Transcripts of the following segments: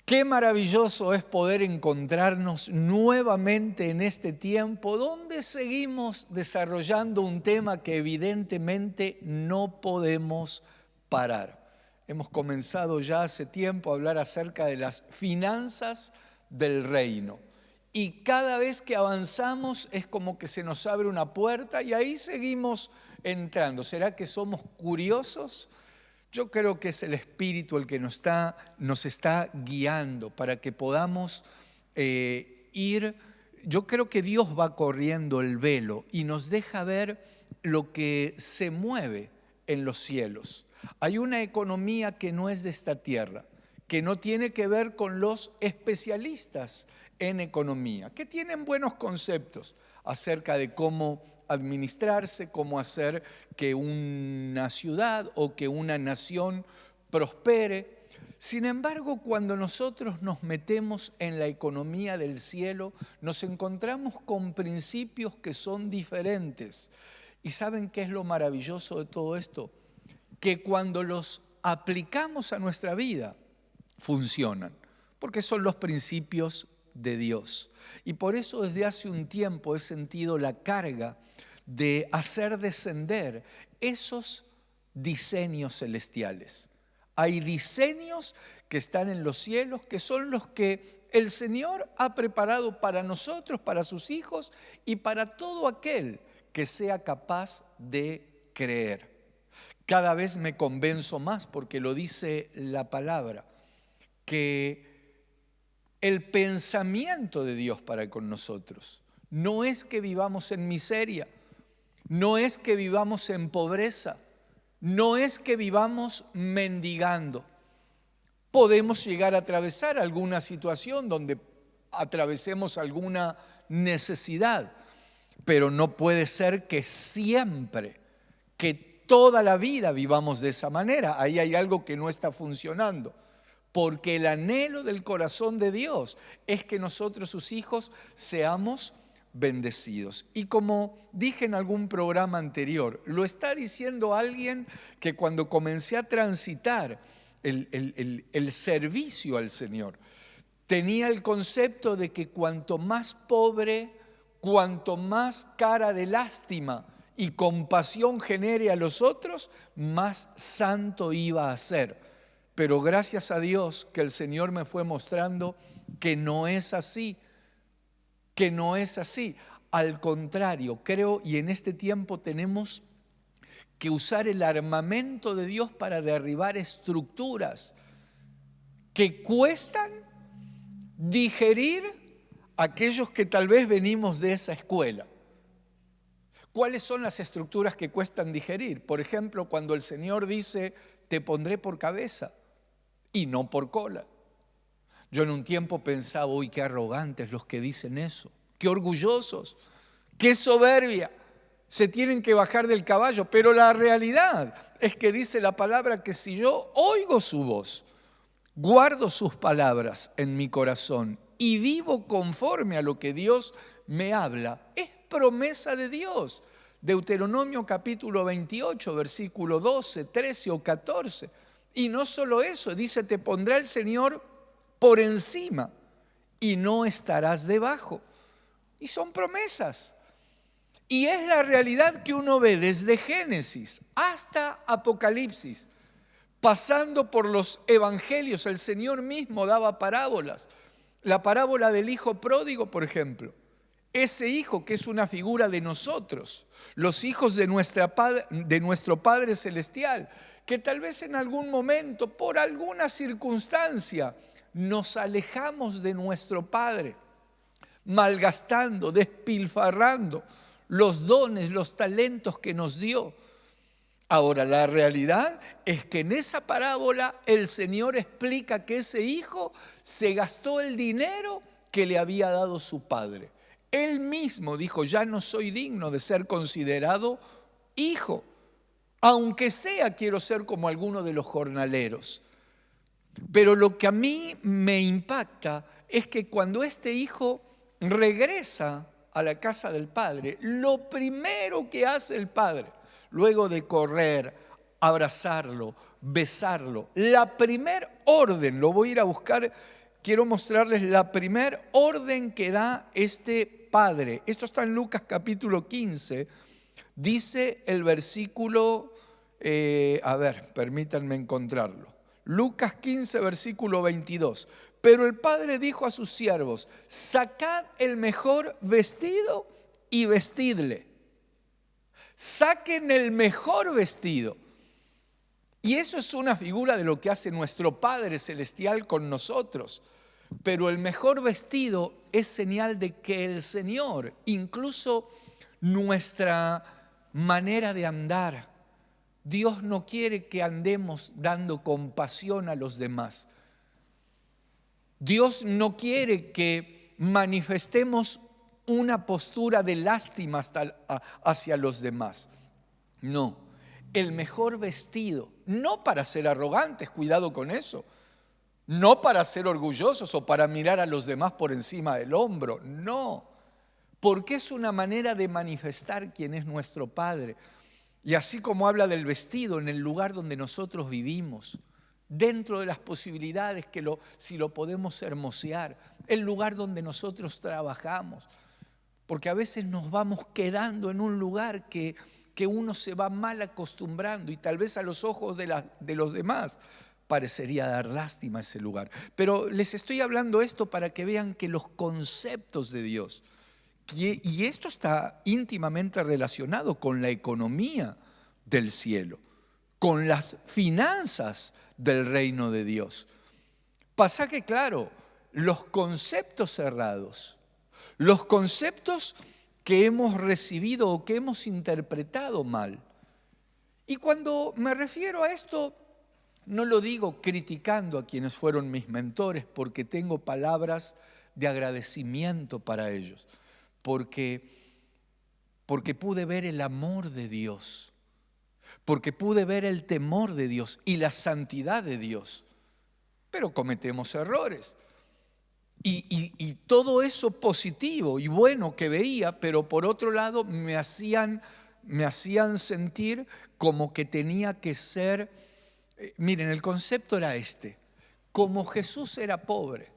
Qué maravilloso es poder encontrarnos nuevamente en este tiempo donde seguimos desarrollando un tema que evidentemente no podemos parar. Hemos comenzado ya hace tiempo a hablar acerca de las finanzas del reino. Y cada vez que avanzamos es como que se nos abre una puerta y ahí seguimos entrando. ¿Será que somos curiosos? Yo creo que es el Espíritu el que nos está guiando para que podamos ir. Yo creo que Dios va corriendo el velo y nos deja ver lo que se mueve en los cielos. Hay una economía que no es de esta tierra, que no tiene que ver con los especialistas en economía, que tienen buenos conceptos acerca de cómo administrarse, cómo hacer que una ciudad o que una nación prospere. Sin embargo, cuando nosotros nos metemos en la economía del cielo, nos encontramos con principios que son diferentes. ¿Y saben qué es lo maravilloso de todo esto? Que cuando los aplicamos a nuestra vida, funcionan, porque son los principios de Dios. Y por eso desde hace un tiempo he sentido la carga de hacer descender esos diseños celestiales. Hay diseños que están en los cielos, que son los que el Señor ha preparado para nosotros, para sus hijos y para todo aquel que sea capaz de creer. Cada vez me convenzo más, porque lo dice la palabra, que el pensamiento de Dios para con nosotros no es que vivamos en miseria, no es que vivamos en pobreza, no es que vivamos mendigando. Podemos llegar a atravesar alguna situación donde atravesemos alguna necesidad, pero no puede ser que siempre, que toda la vida vivamos de esa manera. Ahí hay algo que no está funcionando. Porque el anhelo del corazón de Dios es que nosotros, sus hijos, seamos bendecidos. Y como dije en algún programa anterior, lo está diciendo alguien que cuando comencé a transitar el servicio al Señor, tenía el concepto de que cuanto más pobre, cuanto más cara de lástima y compasión genere a los otros, más santo iba a ser. Pero gracias a Dios que el Señor me fue mostrando que no es así, que no es así. Al contrario, creo, y en este tiempo tenemos que usar el armamento de Dios para derribar estructuras que cuestan digerir a aquellos que tal vez venimos de esa escuela. ¿Cuáles son las estructuras que cuestan digerir? Por ejemplo, cuando el Señor dice, te pondré por cabeza y no por cola. Yo en un tiempo pensaba, uy, qué arrogantes los que dicen eso, qué orgullosos, qué soberbia, se tienen que bajar del caballo. Pero la realidad es que dice la palabra que si yo oigo su voz, guardo sus palabras en mi corazón y vivo conforme a lo que Dios me habla, es promesa de Dios. Deuteronomio capítulo 28, versículo 12, 13 o 14. Y no solo eso, dice, te pondrá el Señor por encima y no estarás debajo. Y son promesas. Y es la realidad que uno ve desde Génesis hasta Apocalipsis. Pasando por los evangelios, el Señor mismo daba parábolas. La parábola del hijo pródigo, por ejemplo. Ese hijo que es una figura de nosotros, los hijos de nuestro Padre Celestial, que tal vez en algún momento, por alguna circunstancia, nos alejamos de nuestro Padre, malgastando, despilfarrando los dones, los talentos que nos dio. Ahora, la realidad es que en esa parábola el Señor explica que ese hijo se gastó el dinero que le había dado su padre. Él mismo dijo, ya no soy digno de ser considerado hijo. Aunque sea, quiero ser como alguno de los jornaleros. Pero lo que a mí me impacta es que cuando este hijo regresa a la casa del padre, lo primero que hace el padre, luego de correr, abrazarlo, besarlo, la primer orden, lo voy a ir a buscar, quiero mostrarles la primer orden que da este padre. Esto está en Lucas capítulo 15. Dice el versículo, permítanme encontrarlo. Lucas 15, versículo 22. Pero el padre dijo a sus siervos: sacad el mejor vestido y vestidle. Saquen el mejor vestido. Y eso es una figura de lo que hace nuestro Padre Celestial con nosotros. Pero el mejor vestido es señal de que el Señor, incluso nuestra manera de andar, Dios no quiere que andemos dando compasión a los demás. Dios no quiere que manifestemos una postura de lástima hacia los demás. No, el mejor vestido, no para ser arrogantes, cuidado con eso, no para ser orgullosos o para mirar a los demás por encima del hombro, no, porque es una manera de manifestar quién es nuestro Padre. Y así como habla del vestido en el lugar donde nosotros vivimos, dentro de las posibilidades si lo podemos hermosear, el lugar donde nosotros trabajamos, porque a veces nos vamos quedando en un lugar que uno se va mal acostumbrando y tal vez a los ojos de los demás parecería dar lástima a ese lugar. Pero les estoy hablando esto para que vean que los conceptos de Dios, y esto está íntimamente relacionado con la economía del cielo, con las finanzas del reino de Dios. Pasa que, claro, los conceptos cerrados, los conceptos que hemos recibido o que hemos interpretado mal. Y cuando me refiero a esto, no lo digo criticando a quienes fueron mis mentores, porque tengo palabras de agradecimiento para ellos, porque pude ver el amor de Dios, porque pude ver el temor de Dios y la santidad de Dios. Pero cometemos errores. Y todo eso positivo y bueno que veía, pero por otro lado me hacían sentir como que tenía que ser, miren, el concepto era este: como Jesús era pobre,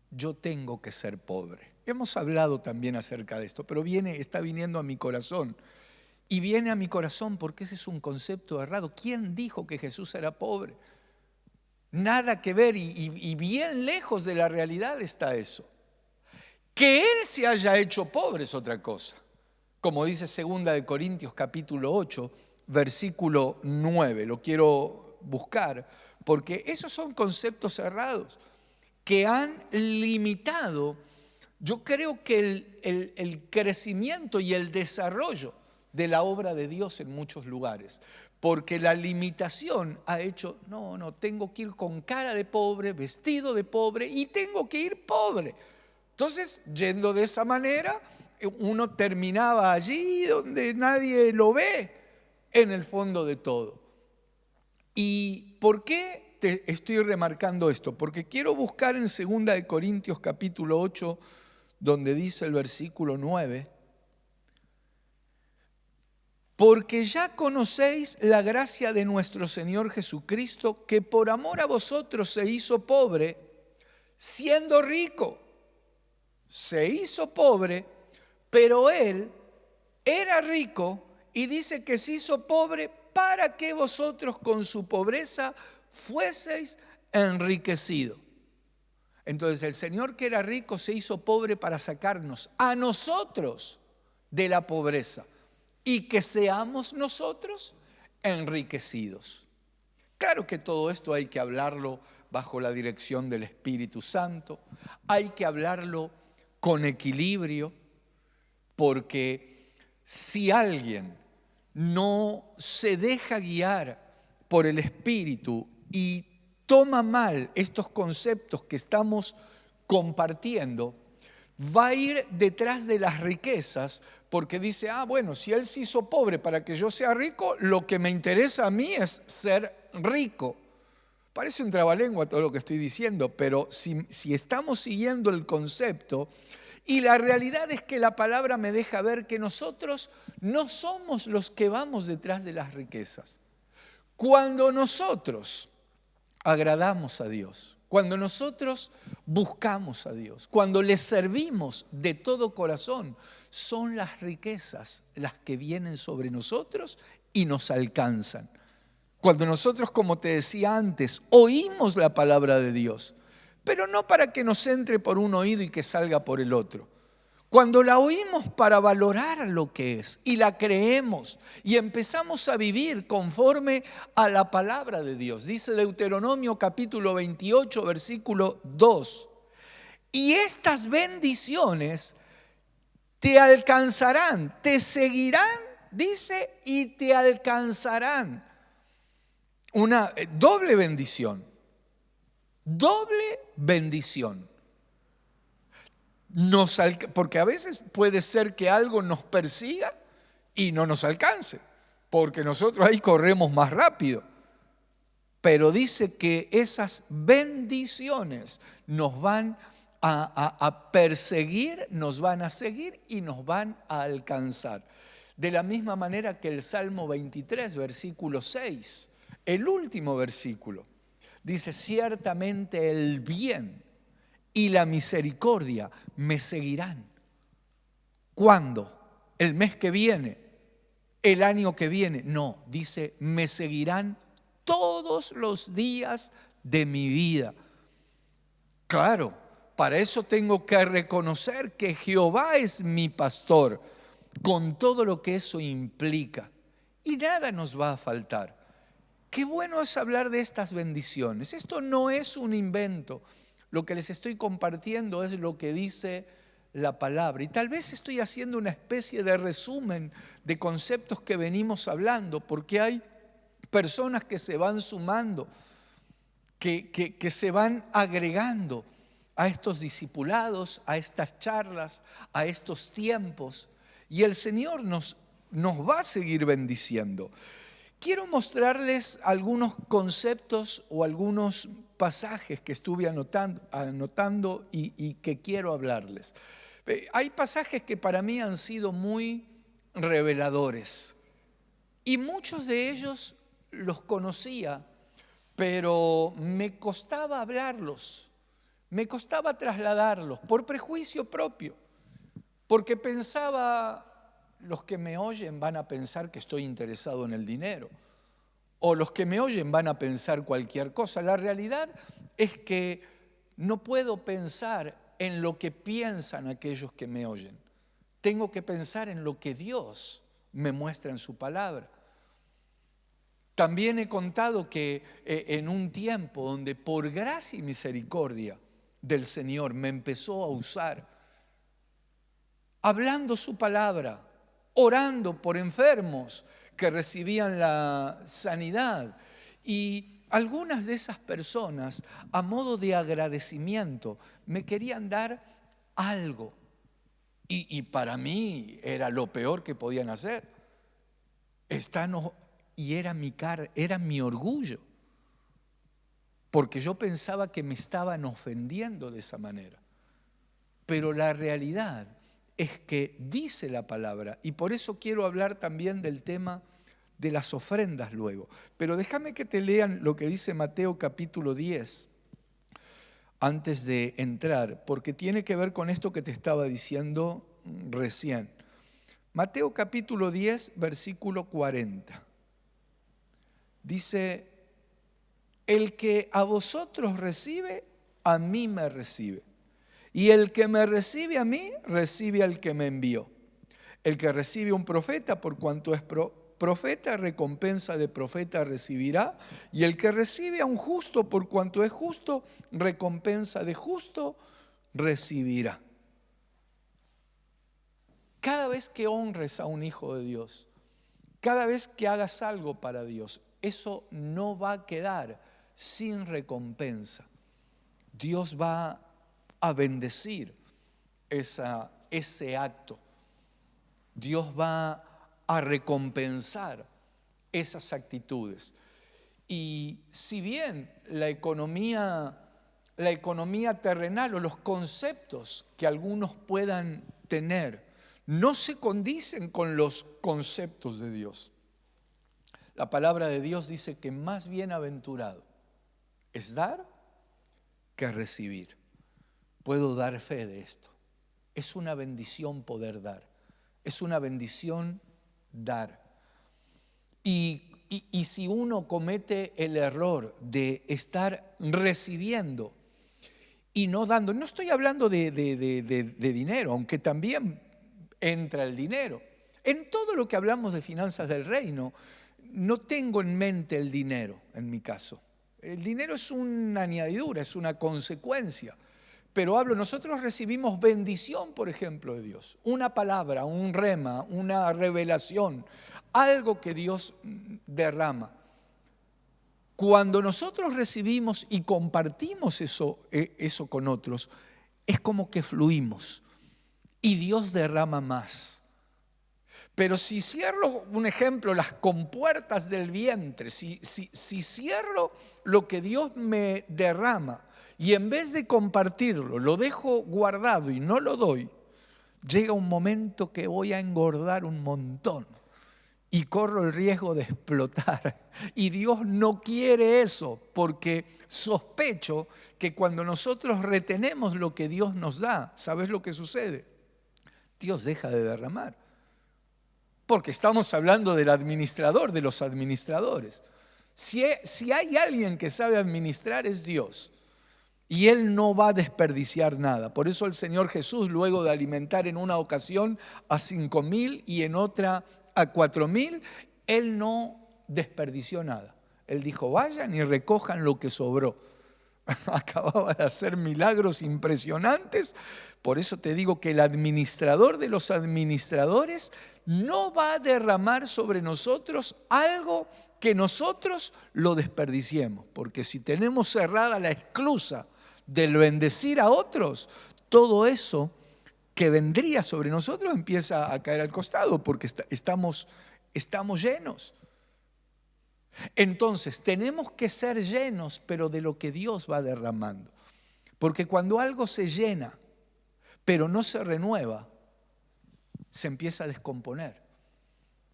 yo tengo que ser pobre. Hemos hablado también acerca de esto, pero está viniendo a mi corazón. Y viene a mi corazón porque ese es un concepto errado. ¿Quién dijo que Jesús era pobre? Nada que ver, y bien lejos de la realidad está eso. Que Él se haya hecho pobre es otra cosa. Como dice 2 Corintios capítulo 8, versículo 9. Lo quiero buscar, porque esos son conceptos errados que han limitado, yo creo que el crecimiento y el desarrollo de la obra de Dios en muchos lugares. Porque la limitación ha hecho, no, tengo que ir con cara de pobre, vestido de pobre y tengo que ir pobre. Entonces, yendo de esa manera, uno terminaba allí donde nadie lo ve, en el fondo de todo. ¿Y por qué te estoy remarcando esto? Porque quiero buscar en 2 Corintios capítulo 8, donde dice el versículo 9, porque ya conocéis la gracia de nuestro Señor Jesucristo, que por amor a vosotros se hizo pobre, siendo rico. Se hizo pobre, pero Él era rico y dice que se hizo pobre para que vosotros con su pobreza fueseis enriquecidos. Entonces el Señor, que era rico, se hizo pobre para sacarnos a nosotros de la pobreza y que seamos nosotros enriquecidos. Claro que todo esto hay que hablarlo bajo la dirección del Espíritu Santo, hay que hablarlo con equilibrio, porque si alguien no se deja guiar por el Espíritu y toma mal estos conceptos que estamos compartiendo, va a ir detrás de las riquezas, porque dice, bueno, si Él se hizo pobre para que yo sea rico, lo que me interesa a mí es ser rico. Parece un trabalengua todo lo que estoy diciendo, pero si estamos siguiendo el concepto, y la realidad es que la palabra me deja ver que nosotros no somos los que vamos detrás de las riquezas. Cuando nosotros agradamos a Dios, Cuando nosotros buscamos a Dios, cuando le servimos de todo corazón, son las riquezas las que vienen sobre nosotros y nos alcanzan. Cuando nosotros, como te decía antes, oímos la palabra de Dios, pero no para que nos entre por un oído y que salga por el otro. Cuando la oímos para valorar lo que es y la creemos y empezamos a vivir conforme a la palabra de Dios. Dice Deuteronomio capítulo 28, versículo 2. Y estas bendiciones te alcanzarán, te seguirán, dice, y te alcanzarán. Una doble bendición. Doble bendición. Porque a veces puede ser que algo nos persiga y no nos alcance, porque nosotros ahí corremos más rápido. Pero dice que esas bendiciones nos van a perseguir, nos van a seguir y nos van a alcanzar. De la misma manera que el Salmo 23, versículo 6, el último versículo, dice: ciertamente el bien y la misericordia me seguirán. ¿Cuándo? ¿El mes que viene? ¿El año que viene? No, dice, me seguirán todos los días de mi vida. Claro, para eso tengo que reconocer que Jehová es mi pastor, con todo lo que eso implica. Y nada nos va a faltar. Qué bueno es hablar de estas bendiciones. Esto no es un invento. Lo que les estoy compartiendo es lo que dice la palabra. Y tal vez estoy haciendo una especie de resumen de conceptos que venimos hablando, porque hay personas que se van sumando, que se van agregando a estos discipulados, a estas charlas, a estos tiempos. Y el Señor nos va a seguir bendiciendo. Quiero mostrarles algunos conceptos o algunos pasajes que estuve anotando y que quiero hablarles. Hay pasajes que para mí han sido muy reveladores y muchos de ellos los conocía, pero me costaba hablarlos, me costaba trasladarlos por prejuicio propio, porque pensaba: los que me oyen van a pensar que estoy interesado en el dinero, o los que me oyen van a pensar cualquier cosa. La realidad es que no puedo pensar en lo que piensan aquellos que me oyen. Tengo que pensar en lo que Dios me muestra en su palabra. También he contado que en un tiempo donde por gracia y misericordia del Señor me empezó a usar, hablando su palabra, orando por enfermos que recibían la sanidad. Y algunas de esas personas, a modo de agradecimiento, me querían dar algo. Y para mí era lo peor que podían hacer. Y era mi orgullo, porque yo pensaba que me estaban ofendiendo de esa manera. Pero la realidad es que dice la palabra, y por eso quiero hablar también del tema de las ofrendas luego. Pero déjame que te lean lo que dice Mateo capítulo 10, antes de entrar, porque tiene que ver con esto que te estaba diciendo recién. Mateo capítulo 10, versículo 40. Dice: el que a vosotros recibe, a mí me recibe. Y el que me recibe a mí, recibe al que me envió. El que recibe a un profeta, por cuanto es profeta, recompensa de profeta recibirá. Y el que recibe a un justo, por cuanto es justo, recompensa de justo recibirá. Cada vez que honres a un hijo de Dios, cada vez que hagas algo para Dios, eso no va a quedar sin recompensa. Dios va a bendecir ese acto. Dios va a recompensar esas actitudes. Y si bien la economía terrenal o los conceptos que algunos puedan tener no se condicen con los conceptos de Dios, la palabra de Dios dice que más bienaventurado es dar que recibir. Puedo dar fe de esto. Es una bendición poder dar. Es una bendición dar. Y si uno comete el error de estar recibiendo y no dando, no estoy hablando de dinero, aunque también entra el dinero. En todo lo que hablamos de finanzas del reino, no tengo en mente el dinero, en mi caso. El dinero es una añadidura, es una consecuencia. Pero nosotros recibimos bendición, por ejemplo, de Dios. Una palabra, un rema, una revelación, algo que Dios derrama. Cuando nosotros recibimos y compartimos eso con otros, es como que fluimos y Dios derrama más. Pero si cierro, un ejemplo, las compuertas del vientre, si cierro lo que Dios me derrama y en vez de compartirlo, lo dejo guardado y no lo doy, llega un momento que voy a engordar un montón y corro el riesgo de explotar. Y Dios no quiere eso, porque sospecho que cuando nosotros retenemos lo que Dios nos da, ¿sabes lo que sucede? Dios deja de derramar. Porque estamos hablando del administrador, de los administradores. Si hay alguien que sabe administrar, es Dios. Y Él no va a desperdiciar nada. Por eso el Señor Jesús, luego de alimentar en una ocasión a 5,000 y en otra a 4,000, Él no desperdició nada. Él dijo, vayan y recojan lo que sobró. Acababa de hacer milagros impresionantes. Por eso te digo que el administrador de los administradores no va a derramar sobre nosotros algo que nosotros lo desperdiciemos. Porque si tenemos cerrada la esclusa del bendecir a otros, todo eso que vendría sobre nosotros empieza a caer al costado porque estamos llenos. Entonces tenemos que ser llenos, pero de lo que Dios va derramando. Porque cuando algo se llena, pero no se renueva, se empieza a descomponer.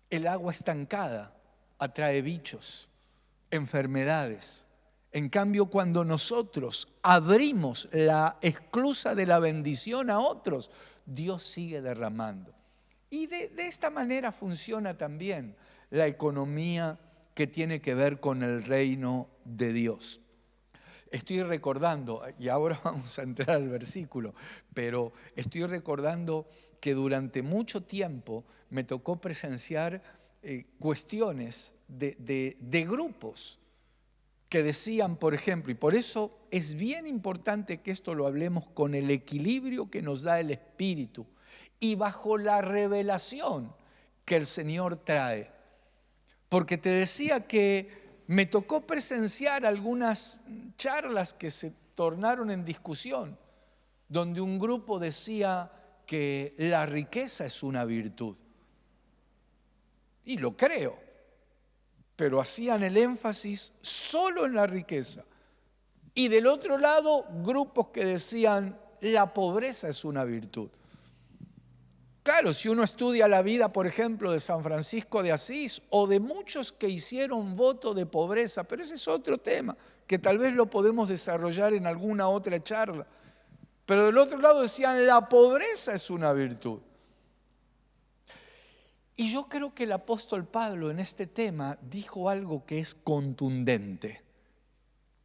El agua estancada atrae bichos, enfermedades. En cambio, cuando nosotros abrimos la esclusa de la bendición a otros, Dios sigue derramando. Y de esta manera funciona también la economía que tiene que ver con el reino de Dios. Estoy recordando, y ahora vamos a entrar al versículo, pero estoy recordando que durante mucho tiempo me tocó presenciar cuestiones de grupos que decían, por ejemplo, y por eso es bien importante que esto lo hablemos con el equilibrio que nos da el Espíritu y bajo la revelación que el Señor trae. Porque te decía que me tocó presenciar algunas charlas que se tornaron en discusión, donde un grupo decía que la riqueza es una virtud. Y lo creo, pero hacían el énfasis solo en la riqueza. Y del otro lado, grupos que decían la pobreza es una virtud. Claro, si uno estudia la vida, por ejemplo, de San Francisco de Asís o de muchos que hicieron voto de pobreza, pero ese es otro tema que tal vez lo podemos desarrollar en alguna otra charla. Pero del otro lado decían, la pobreza es una virtud. Y yo creo que el apóstol Pablo en este tema dijo algo que es contundente.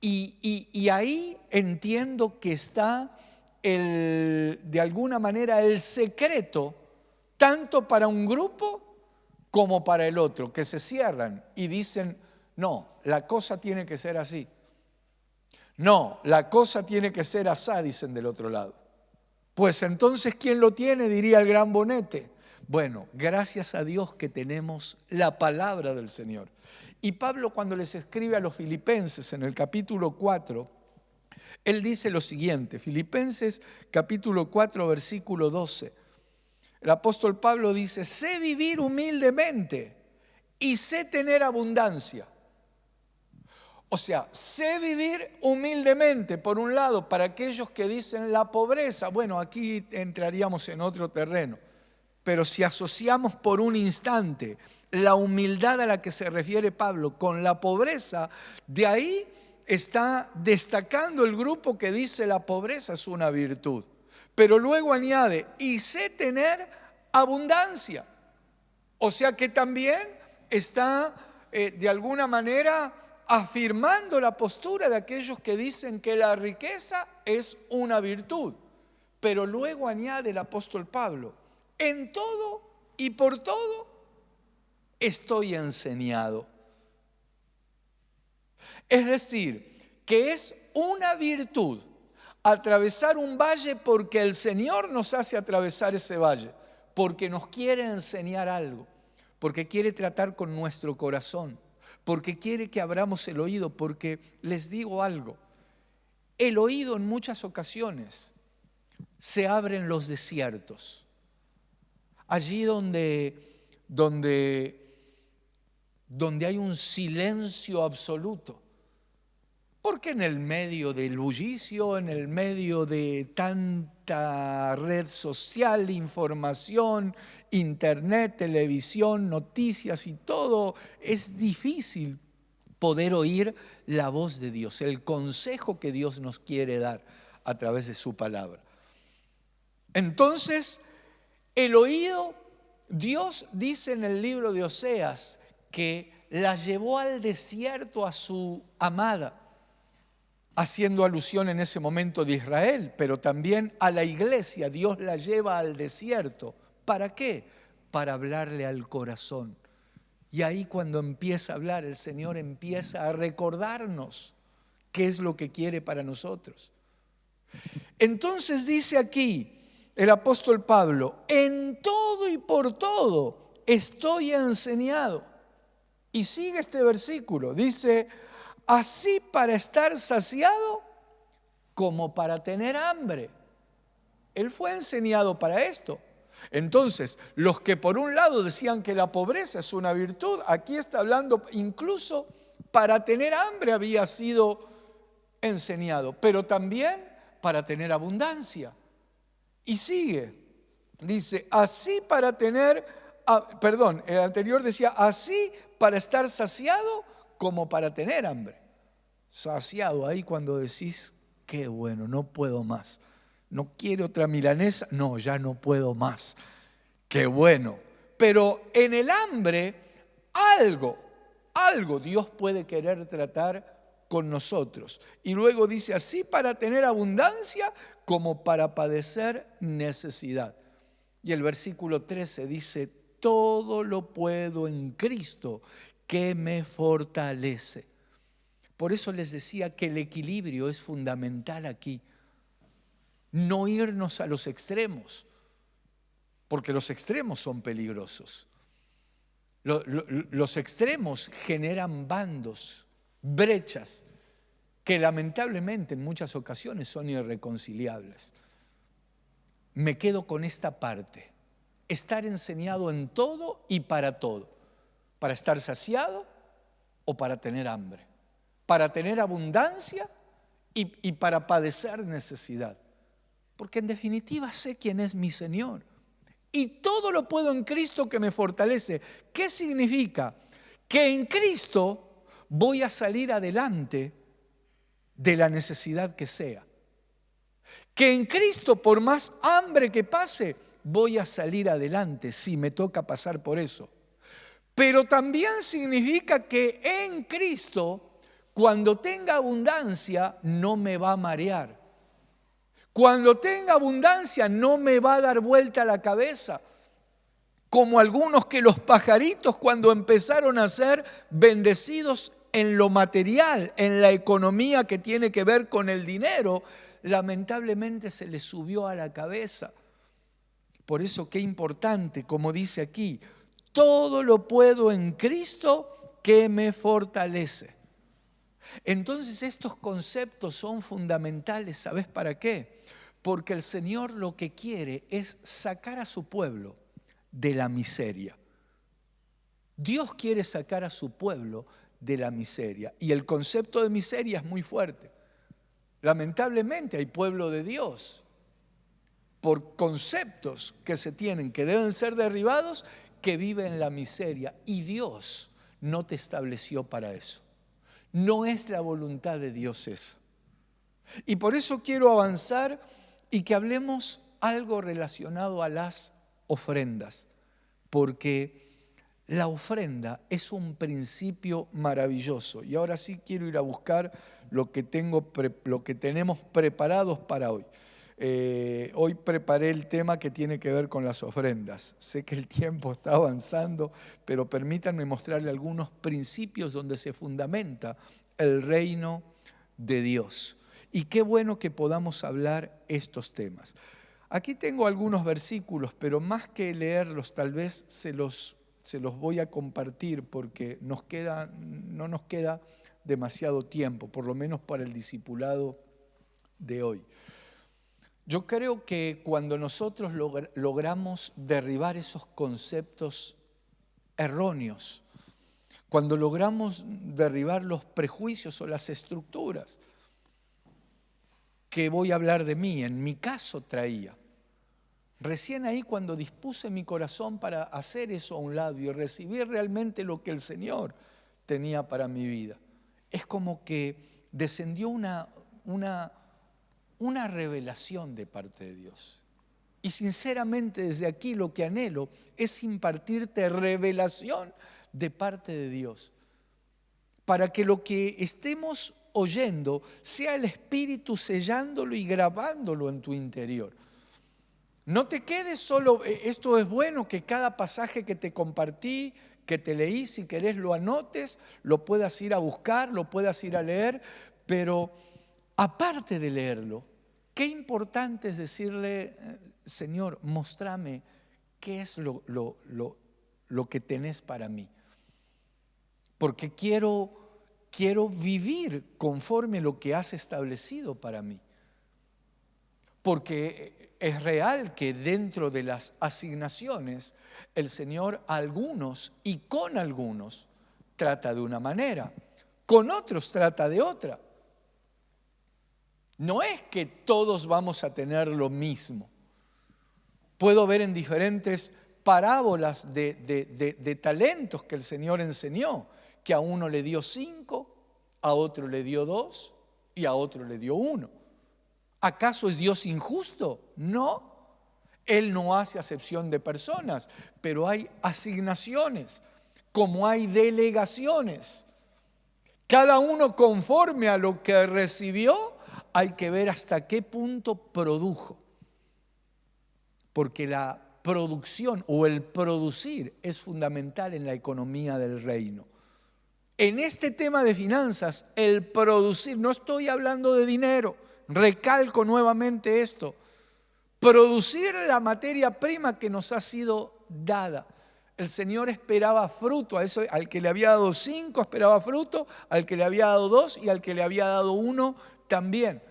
Y ahí entiendo que está de alguna manera el secreto, tanto para un grupo como para el otro, que se cierran y dicen, no, la cosa tiene que ser así. No, la cosa tiene que ser asá, dicen del otro lado. Pues entonces, ¿quién lo tiene? Diría el gran Bonete. Bueno, gracias a Dios que tenemos la palabra del Señor. Y Pablo, cuando les escribe a los filipenses en el capítulo 4, él dice lo siguiente, Filipenses capítulo 4, versículo 12. El apóstol Pablo dice, sé vivir humildemente y sé tener abundancia. O sea, sé vivir humildemente, por un lado, para aquellos que dicen la pobreza. Bueno, aquí entraríamos en otro terreno. Pero si asociamos por un instante la humildad a la que se refiere Pablo con la pobreza, de ahí está destacando el grupo que dice la pobreza es una virtud. Pero luego añade, y sé tener abundancia. O sea que también está de alguna manera afirmando la postura de aquellos que dicen que la riqueza es una virtud. Pero luego añade el apóstol Pablo, en todo y por todo estoy enseñado. Es decir, que es una virtud atravesar un valle porque el Señor nos hace atravesar ese valle, porque nos quiere enseñar algo, porque quiere tratar con nuestro corazón, porque quiere que abramos el oído, porque les digo algo, el oído en muchas ocasiones se abre en los desiertos, allí donde hay un silencio absoluto. Porque en el medio del bullicio, en el medio de tanta red social, información, internet, televisión, noticias y todo, es difícil poder oír la voz de Dios, el consejo que Dios nos quiere dar a través de su palabra. Entonces, el oído, Dios dice en el libro de Oseas que la llevó al desierto a su amada, haciendo alusión en ese momento de Israel, pero también a la iglesia. Dios la lleva al desierto. ¿Para qué? Para hablarle al corazón. Y ahí cuando empieza a hablar, el Señor empieza a recordarnos qué es lo que quiere para nosotros. Entonces dice aquí el apóstol Pablo, en todo y por todo estoy enseñado. Y sigue este versículo, dice, así para estar saciado como para tener hambre. Él fue enseñado para esto. Entonces, los que por un lado decían que la pobreza es una virtud, aquí está hablando incluso para tener hambre había sido enseñado, pero también para tener abundancia. Y sigue, dice, así para tener, el anterior decía, así para estar saciado como para tener hambre. Saciado ahí cuando decís, qué bueno, no puedo más. ¿No quiere otra milanesa? No, ya no puedo más. Qué bueno. Pero en el hambre, algo Dios puede querer tratar con nosotros. Y luego dice, así para tener abundancia como para padecer necesidad. Y el versículo 13 dice, todo lo puedo en Cristo que me fortalece. Por eso les decía que el equilibrio es fundamental aquí. No irnos a los extremos, porque los extremos son peligrosos. Los extremos generan bandos, brechas, que lamentablemente en muchas ocasiones son irreconciliables. Me quedo con esta parte, estar enseñado en todo y para todo, para estar saciado o para tener hambre, para tener abundancia y para padecer necesidad. Porque en definitiva sé quién es mi Señor. Y todo lo puedo en Cristo que me fortalece. ¿Qué significa? Que en Cristo voy a salir adelante de la necesidad que sea. Que en Cristo, por más hambre que pase, voy a salir adelante si me toca pasar por eso. Pero también significa que en Cristo, cuando tenga abundancia, no me va a marear. Cuando tenga abundancia no me va a dar vuelta la cabeza, como algunos que los pajaritos cuando empezaron a ser bendecidos en lo material, en la economía que tiene que ver con el dinero, lamentablemente se les subió a la cabeza. Por eso qué importante, como dice aquí, todo lo puedo en Cristo que me fortalece. Entonces estos conceptos son fundamentales, ¿sabes para qué? Porque el Señor lo que quiere es sacar a su pueblo de la miseria. Dios quiere sacar a su pueblo de la miseria. Y el concepto de miseria es muy fuerte. Lamentablemente hay pueblo de Dios, por conceptos que se tienen, que deben ser derribados, que viven en la miseria. Y Dios no te estableció para eso. No es la voluntad de Dios esa. Y por eso quiero avanzar y que hablemos algo relacionado a las ofrendas, porque la ofrenda es un principio maravilloso. Y ahora sí quiero ir a buscar lo que tenemos preparados para hoy. Hoy preparé el tema que tiene que ver con las ofrendas. Sé que el tiempo está avanzando, pero permítanme mostrarle algunos principios donde se fundamenta el reino de Dios. Y qué bueno que podamos hablar estos temas. Aquí tengo algunos versículos, pero más que leerlos, tal vez se los voy a compartir porque no nos queda demasiado tiempo, por lo menos para el discipulado de hoy. Yo creo que cuando nosotros logramos derribar esos conceptos erróneos, cuando logramos derribar los prejuicios o las estructuras, que voy a hablar de mí, en mi caso traía. Recién ahí cuando dispuse mi corazón para hacer eso a un lado y recibir realmente lo que el Señor tenía para mi vida, es como que descendió una revelación de parte de Dios. Y sinceramente desde aquí lo que anhelo es impartirte revelación de parte de Dios, para que lo que estemos oyendo sea el Espíritu sellándolo y grabándolo en tu interior. No te quedes solo, esto es bueno que cada pasaje que te compartí, que te leí, si querés lo anotes, lo puedas ir a buscar, lo puedas ir a leer, pero aparte de leerlo, qué importante es decirle, Señor, mostrame qué es lo que tenés para mí. Porque quiero vivir conforme lo que has establecido para mí. Porque es real que dentro de las asignaciones el Señor a algunos y con algunos trata de una manera, con otros trata de otra. No es que todos vamos a tener lo mismo. Puedo ver en diferentes parábolas de talentos que el Señor enseñó, que a uno le dio 5, a otro le dio 2 y a otro le dio 1. ¿Acaso es Dios injusto? No. Él no hace acepción de personas, pero hay asignaciones, como hay delegaciones. Cada uno conforme a lo que recibió, hay que ver hasta qué punto produjo. Porque la producción o el producir es fundamental en la economía del reino. En este tema de finanzas, el producir, no estoy hablando de dinero, recalco nuevamente esto, producir la materia prima que nos ha sido dada. El Señor esperaba fruto, a eso, al que le había dado 5 esperaba fruto, al que le había dado 2 y al que le había dado 1 también.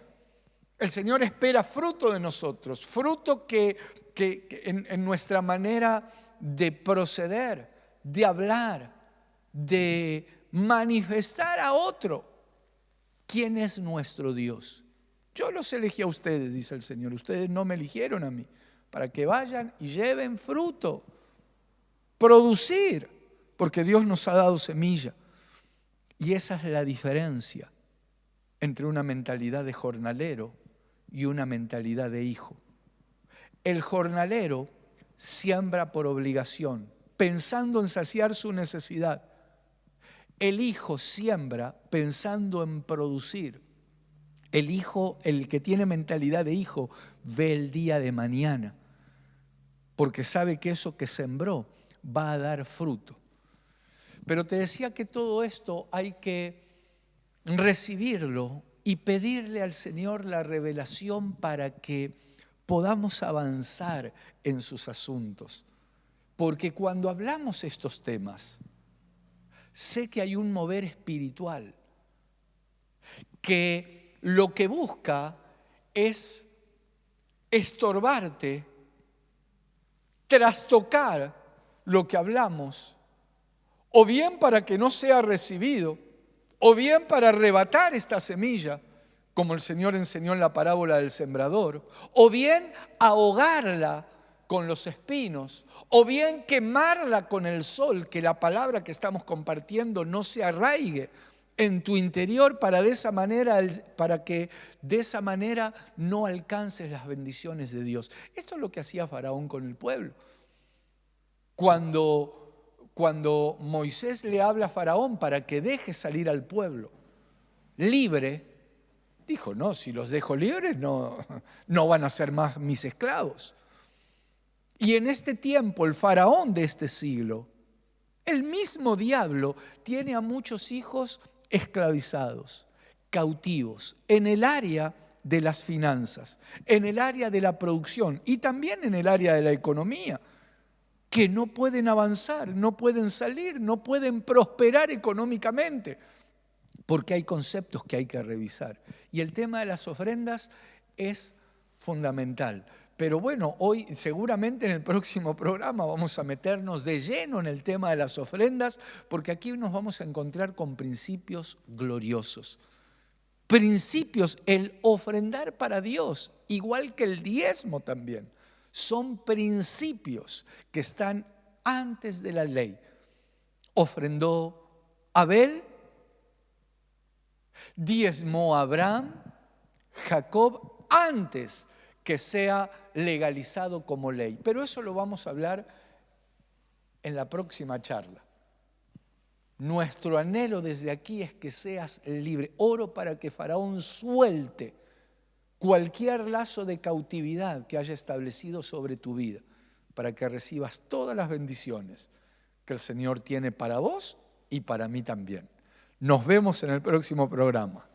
El Señor espera fruto de nosotros, fruto que en nuestra manera de proceder, de hablar, de manifestar a otro quién es nuestro Dios. Yo los elegí a ustedes, dice el Señor, ustedes no me eligieron a mí, para que vayan y lleven fruto, producir, porque Dios nos ha dado semilla. Y esa es la diferencia entre una mentalidad de jornalero y una mentalidad de hijo. El jornalero siembra por obligación, pensando en saciar su necesidad. El hijo siembra pensando en producir. El hijo, el que tiene mentalidad de hijo, ve el día de mañana, porque sabe que eso que sembró va a dar fruto. Pero te decía que todo esto hay que recibirlo y pedirle al Señor la revelación para que podamos avanzar en sus asuntos. Porque cuando hablamos estos temas, sé que hay un mover espiritual que lo que busca es estorbarte, trastocar lo que hablamos, o bien para que no sea recibido, o bien para arrebatar esta semilla, como el Señor enseñó en la parábola del sembrador, o bien ahogarla con los espinos, o bien quemarla con el sol, que la palabra que estamos compartiendo no se arraigue en tu interior para que de esa manera no alcances las bendiciones de Dios. Esto es lo que hacía Faraón con el pueblo. Cuando Moisés le habla a Faraón para que deje salir al pueblo libre, dijo, no, si los dejo libres no van a ser más mis esclavos. Y en este tiempo, el Faraón de este siglo, el mismo diablo tiene a muchos hijos esclavizados, cautivos, en el área de las finanzas, en el área de la producción y también en el área de la economía, que no pueden avanzar, no pueden salir, no pueden prosperar económicamente, porque hay conceptos que hay que revisar. Y el tema de las ofrendas es fundamental. Pero bueno, hoy seguramente en el próximo programa vamos a meternos de lleno en el tema de las ofrendas, porque aquí nos vamos a encontrar con principios gloriosos. Principios, el ofrendar para Dios, igual que el diezmo también, son principios que están antes de la ley. Ofrendó Abel, diezmó Abraham, Jacob, antes que sea legalizado como ley. Pero eso lo vamos a hablar en la próxima charla. Nuestro anhelo desde aquí es que seas libre. Oro para que Faraón suelte cualquier lazo de cautividad que haya establecido sobre tu vida, para que recibas todas las bendiciones que el Señor tiene para vos y para mí también. Nos vemos en el próximo programa.